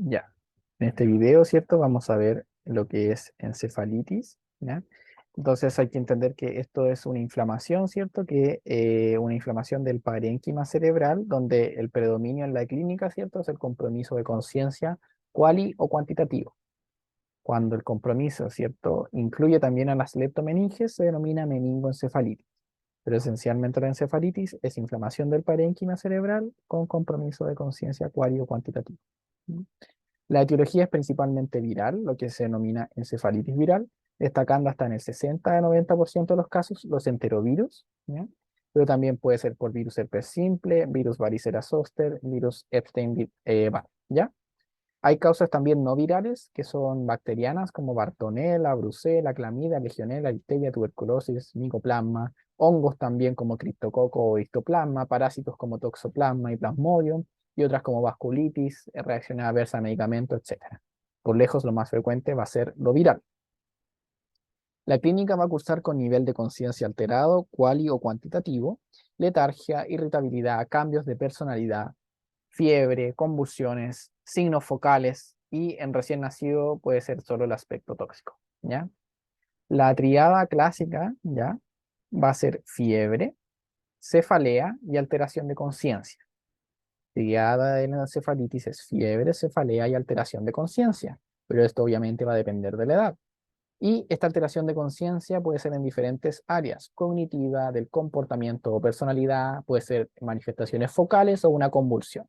Ya. En este video, ¿cierto? Vamos a ver lo que es encefalitis, ¿ya? Entonces hay que entender que esto es una inflamación, ¿cierto? Que una inflamación del parénquima cerebral, donde el predominio en la clínica, ¿cierto? Es el compromiso de conciencia cuali o cuantitativo. Cuando el compromiso, ¿cierto? Incluye también a las leptomeninges, se denomina meningoencefalitis. Pero esencialmente la encefalitis es inflamación del parénquima cerebral con compromiso de conciencia cuali o cuantitativo. ¿Mm? La etiología es principalmente viral, lo que se denomina encefalitis viral, destacando hasta en el 60 a 90% de los casos los enterovirus, ¿ya? Pero también puede ser por virus herpes simple, virus varicela zoster, virus Epstein-Barr, ¿ya? Hay causas también no virales, que son bacterianas como Bartonella, Brucella, Clamidia, Legionella, Listeria, tuberculosis, Mycoplasma, hongos también como Cryptococo o Histoplasma, parásitos como Toxoplasma y Plasmodium, y otras como vasculitis, reacción adversa a medicamentos, etcétera. Por lejos, lo más frecuente va a ser lo viral. La clínica va a cursar con nivel de conciencia alterado, cuali o cuantitativo, letargia, irritabilidad, cambios de personalidad, fiebre, convulsiones, signos focales y en recién nacido puede ser solo el aspecto tóxico, ¿ya? La triada clásica, ¿ya? Va a ser fiebre, cefalea y alteración de conciencia. Triada de la encefalitis es fiebre, cefalea y alteración de conciencia, pero esto obviamente va a depender de la edad. Y esta alteración de conciencia puede ser en diferentes áreas, cognitiva, del comportamiento o personalidad, puede ser manifestaciones focales o una convulsión.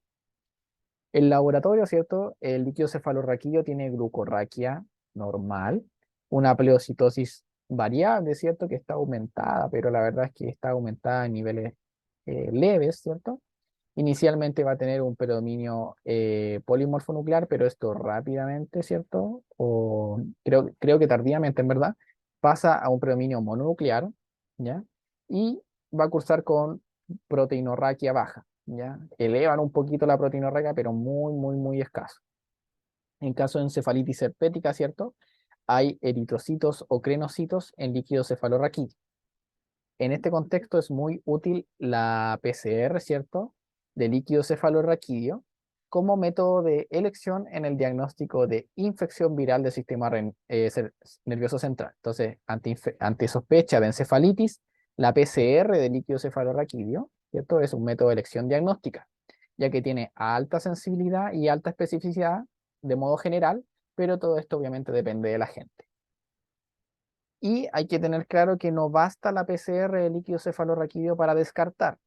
El laboratorio, ¿cierto? El líquido cefalorraquídeo tiene glucorraquia normal, una pleocitosis variable, ¿cierto? Que está aumentada, pero la verdad es que está aumentada en niveles leves, ¿cierto? Inicialmente va a tener un predominio polimorfonuclear, pero esto rápidamente, ¿cierto? O creo que tardíamente, en verdad, pasa a un predominio mononuclear, ¿ya? Y va a cursar con proteinorraquia baja, ¿ya? Elevan un poquito la proteinorraquia, pero muy, muy, muy escaso. En caso de encefalitis herpética, ¿cierto? Hay eritrocitos o crenocitos en líquido cefalorraquídeo. En este contexto es muy útil la PCR, ¿cierto? De líquido cefalorraquídeo como método de elección en el diagnóstico de infección viral del sistema nervioso central. Entonces, ante sospecha de encefalitis, la PCR de líquido cefalorraquídeo, ¿cierto? Es un método de elección diagnóstica, ya que tiene alta sensibilidad y alta especificidad de modo general, pero todo esto obviamente depende de la gente. Y hay que tener claro que no basta la PCR de líquido cefalorraquídeo para descartar.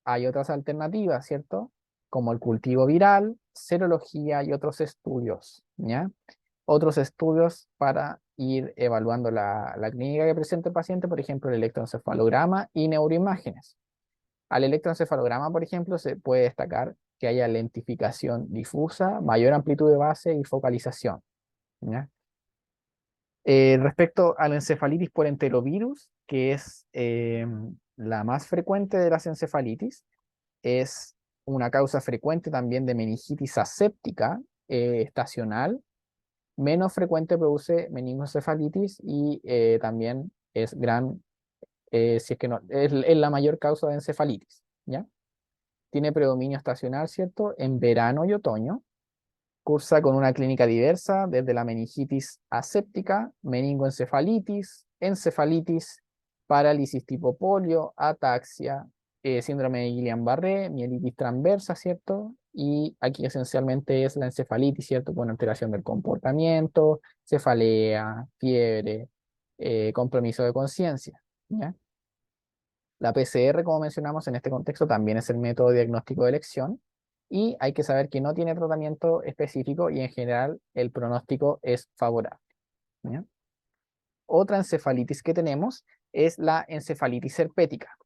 Hay otras alternativas, ¿cierto? Como el cultivo viral, serología y otros estudios, ¿ya? Otros estudios para ir evaluando la clínica que presenta el paciente, por ejemplo, el electroencefalograma y neuroimágenes. Al electroencefalograma, por ejemplo, se puede destacar que haya lentificación difusa, mayor amplitud de base y focalización, ¿ya? Respecto a la encefalitis por enterovirus, que es la más frecuente de las encefalitis, es una causa frecuente también de meningitis aséptica estacional, menos frecuente produce meningoencefalitis y también es si es que no, es la mayor causa de encefalitis, ¿ya? Tiene predominio estacional, ¿cierto? En verano y otoño. Cursa con una clínica diversa, desde la meningitis aséptica, meningoencefalitis, encefalitis, parálisis tipo polio, ataxia, síndrome de Guillain-Barré, mielitis transversa, ¿cierto? Y aquí esencialmente es la encefalitis, ¿cierto? Con alteración del comportamiento, cefalea, fiebre, compromiso de conciencia, ¿ya? La PCR, como mencionamos en este contexto, también es el método de diagnóstico de elección y hay que saber que no tiene tratamiento específico y en general el pronóstico es favorable, ¿ya? Otra encefalitis que tenemos es la encefalitis herpética,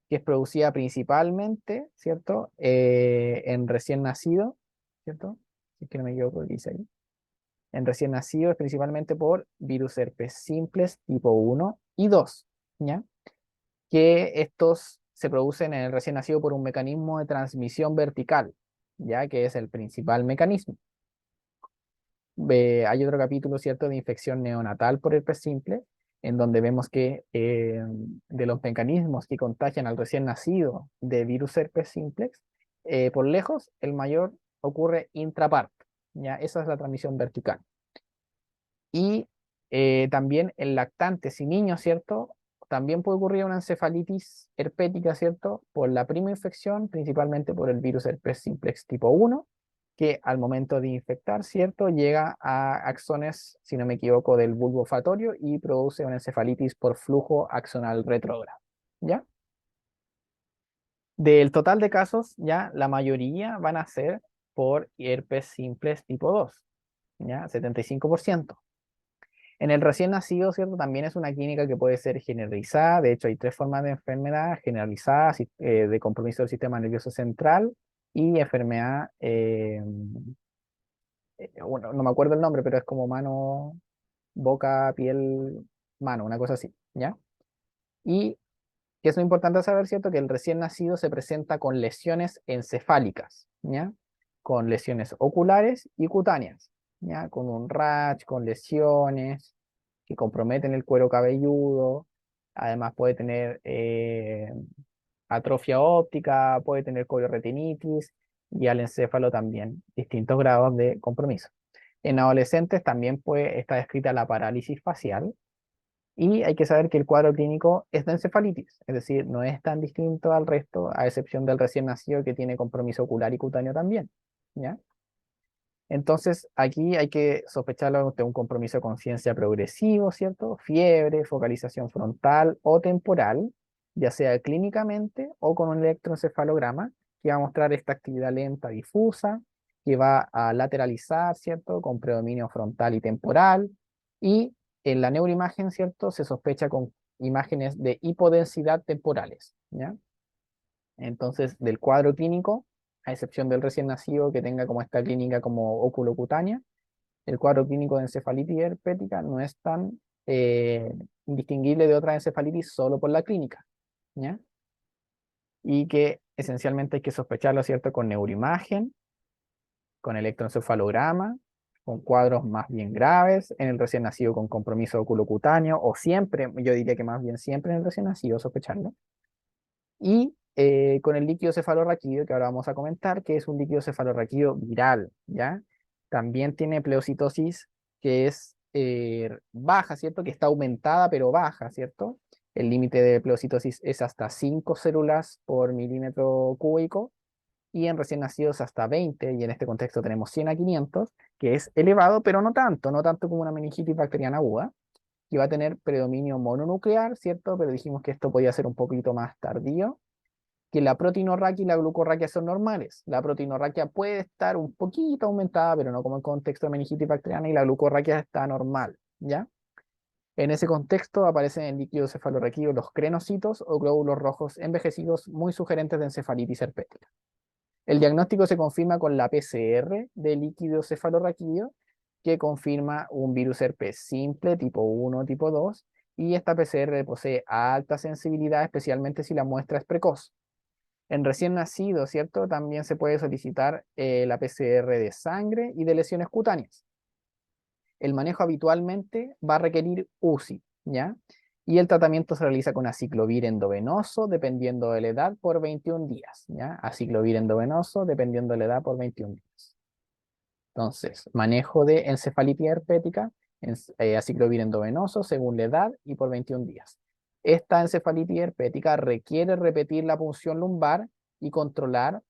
que es producida principalmente, ¿cierto? En recién nacido, ¿cierto? Si es que no me equivoco, dice ahí. En recién nacido es principalmente por virus herpes simples tipo 1 y 2, ¿ya? Que estos se producen en el recién nacido por un mecanismo de transmisión vertical, ya que es el principal mecanismo. Hay otro capítulo, ¿cierto?, de infección neonatal por herpes simple, en donde vemos que de los mecanismos que contagian al recién nacido de virus herpes simplex, por lejos, el mayor ocurre intraparto, ¿ya? Esa es la transmisión vertical. Y también en lactantes y niños, ¿cierto? También puede ocurrir una encefalitis herpética, ¿cierto? Por la prima infección, principalmente por el virus herpes simplex tipo 1, que al momento de infectar, ¿cierto? Llega a axones, si no me equivoco, del bulbo olfatorio y produce una encefalitis por flujo axonal retrógrado, ¿ya? Del total de casos, ya la mayoría van a ser por herpes simplex tipo 2, ¿ya? 75%. En el recién nacido, ¿cierto? También es una clínica que puede ser generalizada. De hecho, hay tres formas de enfermedad: generalizada, de compromiso del sistema nervioso central, y enfermedad, bueno, no me acuerdo el nombre, pero es como mano, boca, piel, mano, una cosa así, ¿ya? Y que es muy importante saber, ¿cierto? Que el recién nacido se presenta con lesiones encefálicas, ¿ya? Con lesiones oculares y cutáneas, ¿ya? Con un rash, con lesiones que comprometen el cuero cabelludo. Además puede tener atrofia óptica, puede tener chorioretinitis y al encéfalo también distintos grados de compromiso. En adolescentes también puede estar descrita la parálisis facial, y hay que saber que el cuadro clínico es de encefalitis, es decir, no es tan distinto al resto, a excepción del recién nacido que tiene compromiso ocular y cutáneo también, ¿ya? Entonces, aquí hay que sospecharlo de un compromiso de conciencia progresivo, ¿cierto? Fiebre, focalización frontal o temporal, ya sea clínicamente o con un electroencefalograma, que va a mostrar esta actividad lenta difusa, que va a lateralizar, ¿cierto? Con predominio frontal y temporal. Y en la neuroimagen, ¿cierto? Se sospecha con imágenes de hipodensidad temporales, ¿ya? Entonces, del cuadro clínico, a excepción del recién nacido que tenga como esta clínica como oculocutánea, el cuadro clínico de encefalitis herpética no es tan indistinguible de otra encefalitis solo por la clínica, ¿ya? Y que esencialmente hay que sospecharlo, ¿cierto? Con neuroimagen, con electroencefalograma, con cuadros más bien graves, en el recién nacido con compromiso oculocutáneo, o siempre, yo diría que más bien siempre en el recién nacido sospecharlo, y con el líquido cefalorraquídeo, que ahora vamos a comentar, que es un líquido cefalorraquídeo viral, ¿ya? También tiene pleocitosis que es baja, ¿cierto? Que está aumentada, pero baja, ¿cierto? El límite de pleocitosis es hasta 5 células por milímetro cúbico, y en recién nacidos hasta 20, y en este contexto tenemos 100 a 500, que es elevado, pero no tanto, no tanto como una meningitis bacteriana aguda, que va a tener predominio mononuclear, ¿cierto? Pero dijimos que esto podía ser un poquito más tardío, que la proteinorraquia y la glucorraquia son normales. La proteinorraquia puede estar un poquito aumentada, pero no como en contexto de meningitis bacteriana, y la glucorraquia está normal, ¿ya? En ese contexto aparecen en el líquido cefalorraquídeo los crenocitos o glóbulos rojos envejecidos, muy sugerentes de encefalitis herpética. El diagnóstico se confirma con la PCR de líquido cefalorraquídeo, que confirma un virus herpes simple tipo 1, tipo 2, y esta PCR posee alta sensibilidad, especialmente si la muestra es precoz. En recién nacido, ¿cierto? También se puede solicitar la PCR de sangre y de lesiones cutáneas. El manejo habitualmente va a requerir UCI, ¿ya? Y el tratamiento se realiza con aciclovir endovenoso, dependiendo de la edad, por 21 días, ¿ya? Aciclovir endovenoso, dependiendo de la edad, por 21 días. Entonces, manejo de encefalitis herpética, aciclovir endovenoso, según la edad y por 21 días. Esta encefalitis herpética requiere repetir la punción lumbar y controlar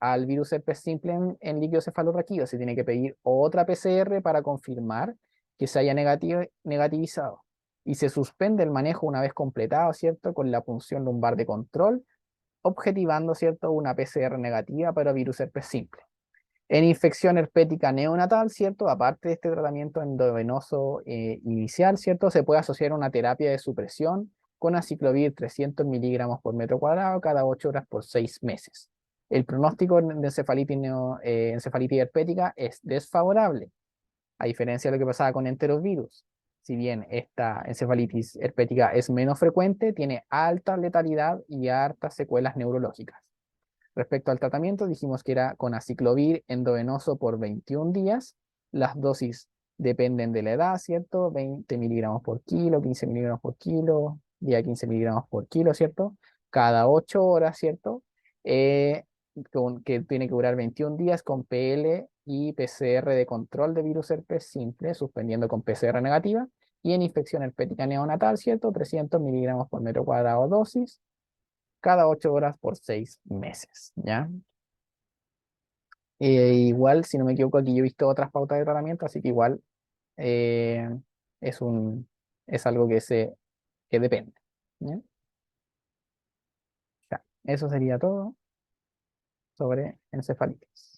al virus herpes simple en líquido cefalorraquídeo. Se tiene que pedir otra PCR para confirmar que se haya negativizado. Y se suspende el manejo una vez completado, ¿cierto? Con la punción lumbar de control, objetivando, ¿cierto? Una PCR negativa para virus herpes simple. En infección herpética neonatal, ¿cierto? Aparte de este tratamiento endovenoso inicial, ¿cierto? Se puede asociar una terapia de supresión con aciclovir 300 miligramos por metro cuadrado cada 8 horas por 6 meses. El pronóstico de encefalitis herpética es desfavorable, a diferencia de lo que pasaba con enterovirus. Si bien esta encefalitis herpética es menos frecuente, tiene alta letalidad y hartas secuelas neurológicas. Respecto al tratamiento, dijimos que era con aciclovir endovenoso por 21 días. Las dosis dependen de la edad, ¿cierto? 20 miligramos por kilo, 15 miligramos por kilo, día 15 miligramos por kilo, ¿cierto? Cada 8 horas, ¿cierto? Que tiene que durar 21 días con PL y PCR de control de virus herpes simple, suspendiendo con PCR negativa, y en infección herpética neonatal, ¿cierto? 300 miligramos por metro cuadrado dosis, cada 8 horas por 6 meses, ¿ya? Igual, si no me equivoco, aquí yo he visto otras pautas de tratamiento, así que igual eh, es un, es algo que depende, ¿ya? Ya, eso sería todo sobre encefalitis.